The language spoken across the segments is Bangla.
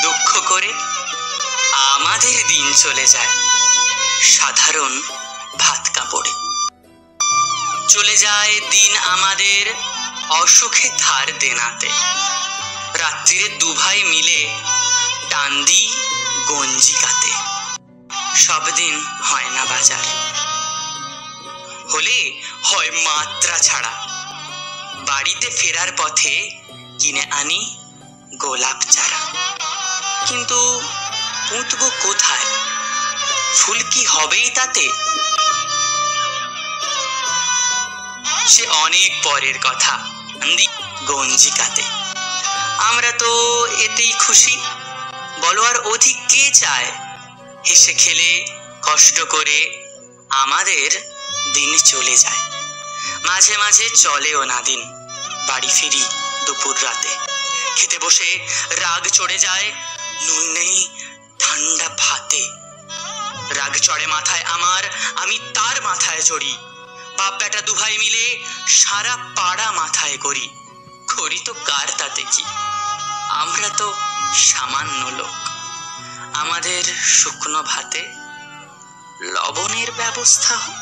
দুঃখ করে আমাদের দিন চলে যায় সাধারণ ভাত কাপড়ে। চলে যায় দিন আমাদের অসুখে ধার দেনাতে। রাত্রিরে দুভাই মিলে টান দিই গঞ্জি কাতে। সব দিন হয় না বাজার, হলে হয় মাত্রা ছাড়া। বাড়িতে ফেরার পথে কিনে আনি গোলাপ চারা। কিন্তু পুঁতবো কোথায়, ফুল কি হবেই তাতে? সে অনেক পরের কথা, গঞ্জি কাতে। আমরা তো এতেই খুশি, বলো আর অধিক কে চায়? হেসে খেলে কষ্ট করে আমাদের দিন চলে যায়। মাঝে মাঝে চলেও না দিন, বাড়ি ফিরি দুপুর রাতে। খেতে বসে রাগ চড়ে যায়, নুন নেই ঠান্ডা ভাতে। রাগ চড়ে মাথায় আমার, আমি তার মাথায় চড়ি। বাপ বেটা দুভাই মিলে সারা পাড়া মাথায় করি। করি তো কার তাতে কি, আমরা তো সামান্য লোক। আমাদের শুকনো ভাতে লবণের ব্যবস্থা হোক।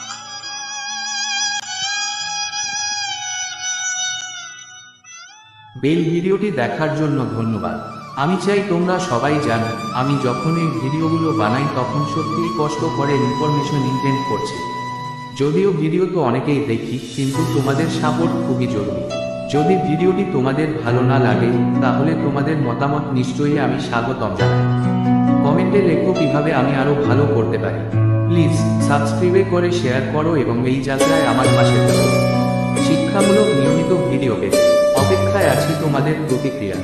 বেল ভিডিওটি দেখার জন্য ধন্যবাদ। আমি চাই তোমরা সবাই জানো, আমি যখন এই ভিডিওগুলো বানাই তখন সত্যিই কষ্ট করে ইনফরমেশন ইনটেন্ড করছি। যদিও ভিডিও তো অনেকেই দেখি, কিন্তু তোমাদের সাপোর্ট খুবই জরুরি। যদি ভিডিওটি তোমাদের ভালো না লাগে তাহলে তোমাদের মতামত নিশ্চয়ই আমি স্বাগতম জানাই। কমেন্টে লেখো কিভাবে আমি আরও ভালো করতে পারি। প্লিজ সাবস্ক্রাইব করে শেয়ার করো এবং এই যাত্রায় আমার পাশে থাকো। শিক্ষামূলক নিয়মিত ভিডিও পেতে অপেক্ষায় আছি তোমাদের প্রতিক্রিয়া।